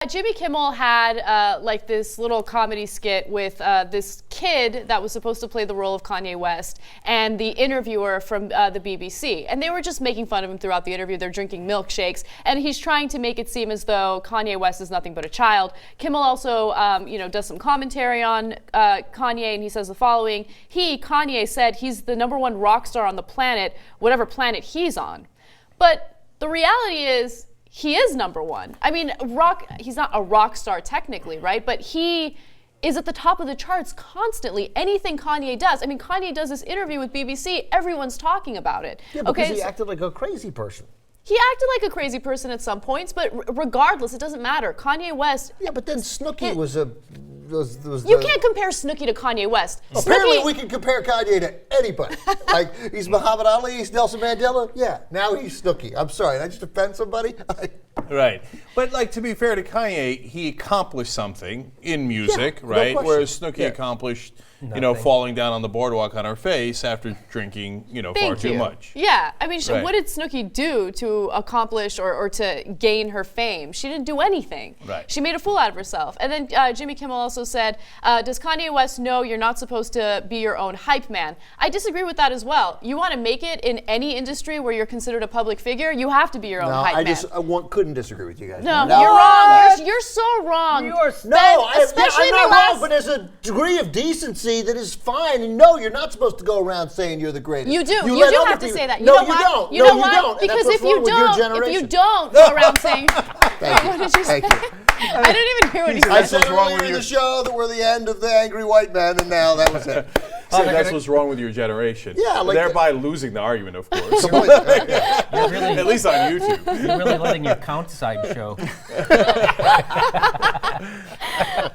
Jimmy Kimmel had like this little comedy skit with this kid that was supposed to play the role of Kanye West and the interviewer from the BBC. And they were just making fun of him throughout the interview. They're drinking milkshakes. And he's trying to make it seem as though Kanye West is nothing but a child. Kimmel also does some commentary on Kanye, and he says the following. Kanye, said he's the #1 rock star on the planet, whatever planet he's on. But the reality is, he is #1. I mean, he's not a rock star technically, right? But he is at the top of the charts constantly. Anything Kanye does. I mean, Kanye does this interview with BBC, everyone's talking about it. Yeah, because he acted like a crazy person. He acted like a crazy person at some points, but regardless, it doesn't matter. Kanye West... Yeah, but then Snooki was you can't compare Snooki to Kanye West. Apparently we can compare Kanye to anybody. Like, he's Muhammad Ali, he's Nelson Mandela. Yeah, now he's Snooki. I'm sorry, did I just offend somebody? Right. But, like, to be fair to Kanye, he accomplished something in music, right? No Whereas Snooki accomplished, falling down on the boardwalk on her face after drinking, far too much. Yeah. I mean, what did Snooki do to accomplish or to gain her fame? She didn't do anything. Right. She made a fool out of herself. And then Jimmy Kimmel also said, does Kanye West know you're not supposed to be your own hype man? I disagree with that as well. You want to make it in any industry where you're considered a public figure, you have to be your own hype man. I couldn't disagree with you guys. No, you're wrong. You're so wrong. I'm not wrong, but there's a degree of decency that is fine. And no, you're not supposed to go around saying you're the greatest. You do. You do have to say that. You know why? You don't. Because if you don't go around saying, what did you say? I didn't even hear what he said. I said earlier in the show that we're the end of the angry white men, and now that was it. So that's what's wrong with your generation. Yeah, thereby losing the argument, of course. At least on YouTube. You're really letting your count side show.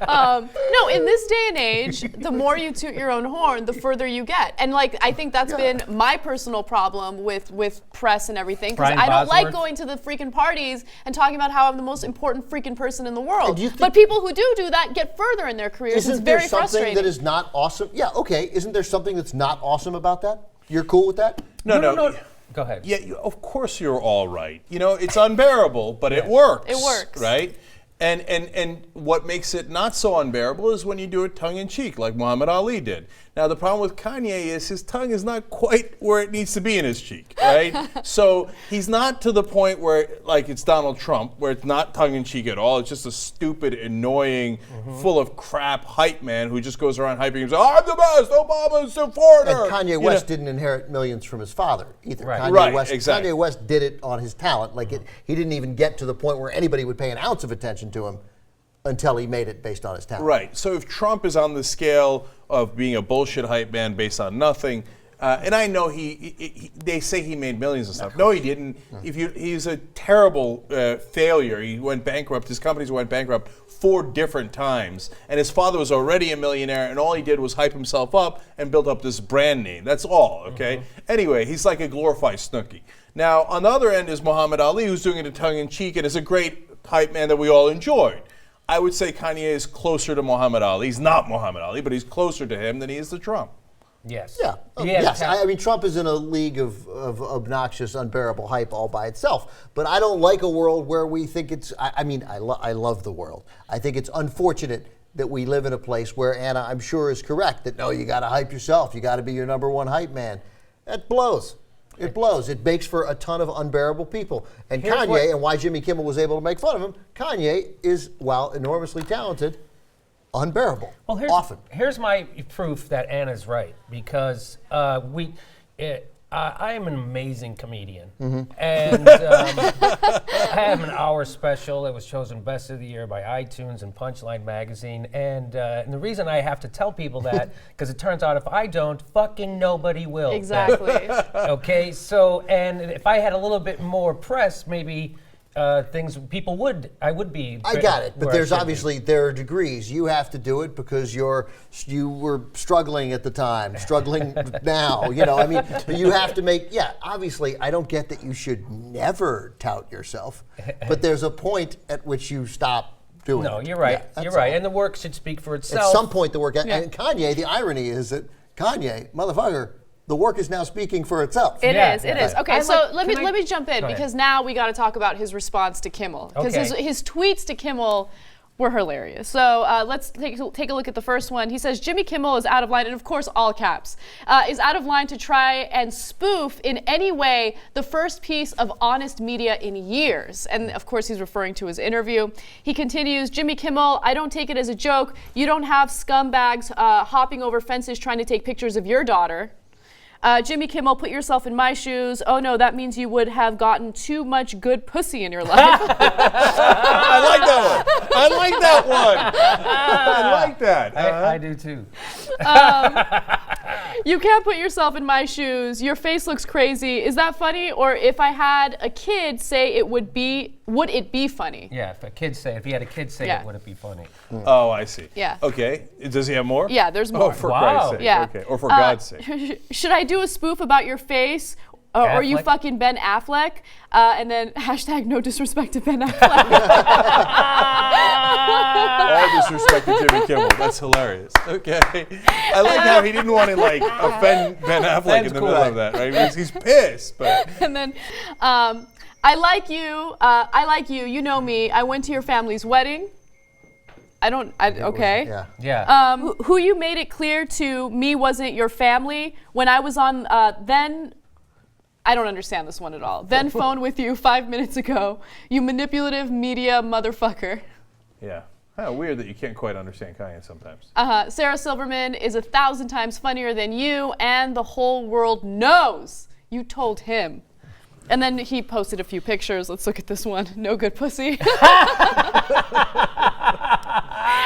No, in this day and age, the more you toot your own horn, the further you get. And I think that's been my personal problem with press and everything, because I don't like going to the freaking parties and talking about how I'm the most important freaking person in the world. But people who do that get further in their careers. It's very frustrating. Isn't there something that is not awesome? Yeah, okay. Isn't there something that's not awesome about that? You're cool with that? No. Go ahead. Yeah, of course you're all right. It's unbearable, but it works. It works. Right? And what makes it not so unbearable is when you do it tongue-in-cheek, like Muhammad Ali did. Now, the problem with Kanye is his tongue is not quite where it needs to be in his cheek, right? So he's not to the point where, like, it's Donald Trump, where it's not tongue-in-cheek at all. It's just a stupid, annoying, full of crap hype man who just goes around hyping himself. I'm the best. Obama's a foreigner. And Kanye West didn't inherit millions from his father either. Right. Kanye West did it on his talent. He didn't even get to the point where anybody would pay an ounce of attention to him until he made it based on his talent. Right. So if Trump is on the scale of being a bullshit hype man based on nothing, and I know they say he made millions and stuff. No, he didn't. He's a terrible failure. He went bankrupt. His companies went bankrupt 4 different times. And his father was already a millionaire, and all he did was hype himself up and build up this brand name. That's all, okay? Anyway, he's like a glorified Snooki. Now, on the other end is Muhammad Ali, who's doing it tongue-in-cheek and is a great hype man that we all enjoyed. I would say Kanye is closer to Muhammad Ali. He's not Muhammad Ali, but he's closer to him than he is to Trump. Yes. Yeah. Yes. I mean, Trump is in a league of obnoxious, unbearable hype all by itself. But I don't like a world where we think it's. I love the world. I think it's unfortunate that we live in a place where Anna, I'm sure, is correct that no, you got to hype yourself. You got to be your #1 hype man. That blows. It blows. It makes for a ton of unbearable people. And Kanye, and why Jimmy Kimmel was able to make fun of him, Kanye is, while enormously talented, unbearable. Well, here's my proof that Anna's right, because I am an amazing comedian, and I have an hour special that was chosen Best of the Year by iTunes and Punchline Magazine, and the reason I have to tell people that, because it turns out if I don't, fucking nobody will. Exactly. Okay, so, and if I had a little bit more press, maybe I would be. I got it, but there are degrees. You have to do it because you were struggling at the time, struggling now. You have to make. Yeah, obviously, I don't get that you should never tout yourself, but there's a point at which you stop doing it. No, you're right. You're right, and the work should speak for itself. At some point, the work. And Kanye, the irony is that Kanye, motherfucker, the work is now speaking for itself. It Yeah, is. yeah. Okay, I so like- let can I- me jump in Go ahead. because now we got to talk about his response to Kimmel because Okay. his tweets to Kimmel were hilarious. So let's take a look at the first one. He says Jimmy Kimmel is out of line, and of course all caps, is out of line to try and spoof in any way the first piece of honest media in years. And of course he's referring to his interview. He continues, Jimmy Kimmel, I don't take it as a joke. You don't have scumbags hopping over fences trying to take pictures of your daughter. Jimmy Kimmel, put yourself in my shoes. Oh no, that means you would have gotten too much good pussy in your life. I like that one. I like that one. I like that. I do too. You can't put yourself in my shoes. Your face looks crazy. Is that funny? Or if I had a kid say it would it be funny? Yeah, if he had a kid say Yeah. it, would it be funny? Oh, I see. Yeah. Okay. Does he have more? Yeah, there's more. Oh, for Wow. Christ's sake. Yeah. Okay. Or for God's sake. Should I do a spoof about your face? Or you Affleck? fucking Ben Affleck? And then hashtag no disrespect to Ben Affleck. All disrespect to Jimmy Kimmel. That's hilarious. Okay. I like how he didn't want to like offend Ben Affleck That's in the cool. middle of that, right? Because he's pissed, but And then, I like you. I like you. You know me. I went to your family's wedding. Okay. Yeah. Yeah. Who you made it clear to me wasn't your family when I was on then. I don't understand this one at all. Then phone with you 5 minutes ago. You manipulative media motherfucker. yeah. Kind of weird that you can't quite understand Kanye sometimes. Sarah Silverman is 1,000 times funnier than you, and the whole world knows. You told him. And then he posted a few pictures. Let's look at this one. No good pussy.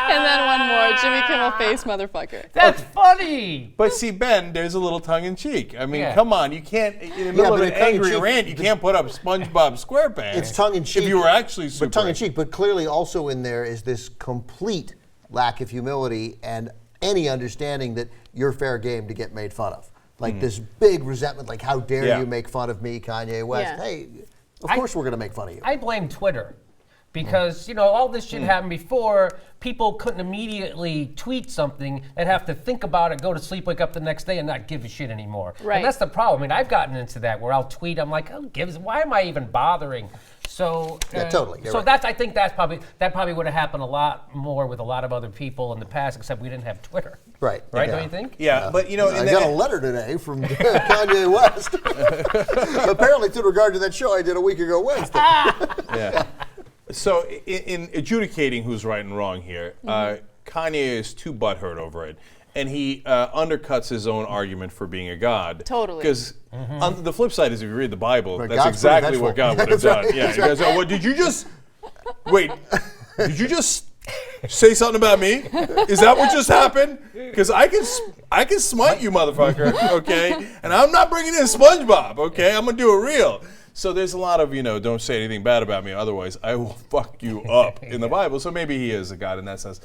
And then one more. Jimmy Kimmel face motherfucker. That's funny. But see, Ben, there's a little tongue in cheek. I mean, Yeah. come on, you can't in the middle but of an in tongue in angry cheek- rant, you can't put up SpongeBob SquarePants. It's tongue in cheek. If you were actually super. But tongue in cheek, but clearly also in there is this complete lack of humility and any understanding that you're fair game to get made fun of. Like this big resentment, like how dare Yeah. you make fun of me, Kanye West? Yeah. Hey, of course we're gonna make fun of you. I blame Twitter because all this shit happened before. People couldn't immediately tweet something and have to think about it, go to sleep, wake up the next day, and not give a shit anymore. Right. And that's the problem. I mean, I've gotten into that where I'll tweet. I'm like, who gives? Why am I even bothering? So Yeah, totally, you're So right. I think that probably would have happened a lot more with a lot of other people in the past, except we didn't have Twitter. Right. Right? Yeah. Don't you think? Yeah, but you know, I got a letter today from Kanye West. Apparently, to regard to that show I did a week ago Wednesday. yeah. So in adjudicating who's right and wrong here, Kanye is too butthurt over it. And he undercuts his own argument for being a god. Totally. Because on the flip side is if you read the Bible, Right, that's God's pretty exactly what God would have vengeful. done. That's Yeah, right. he goes, oh, what, did you just say something about me? Is that what just happened? Because I can smite you, motherfucker, okay? And I'm not bringing in SpongeBob, okay? I'm going to do it real. So there's a lot of, don't say anything bad about me, otherwise I will fuck you up in the Bible. So maybe he is a god in that sense.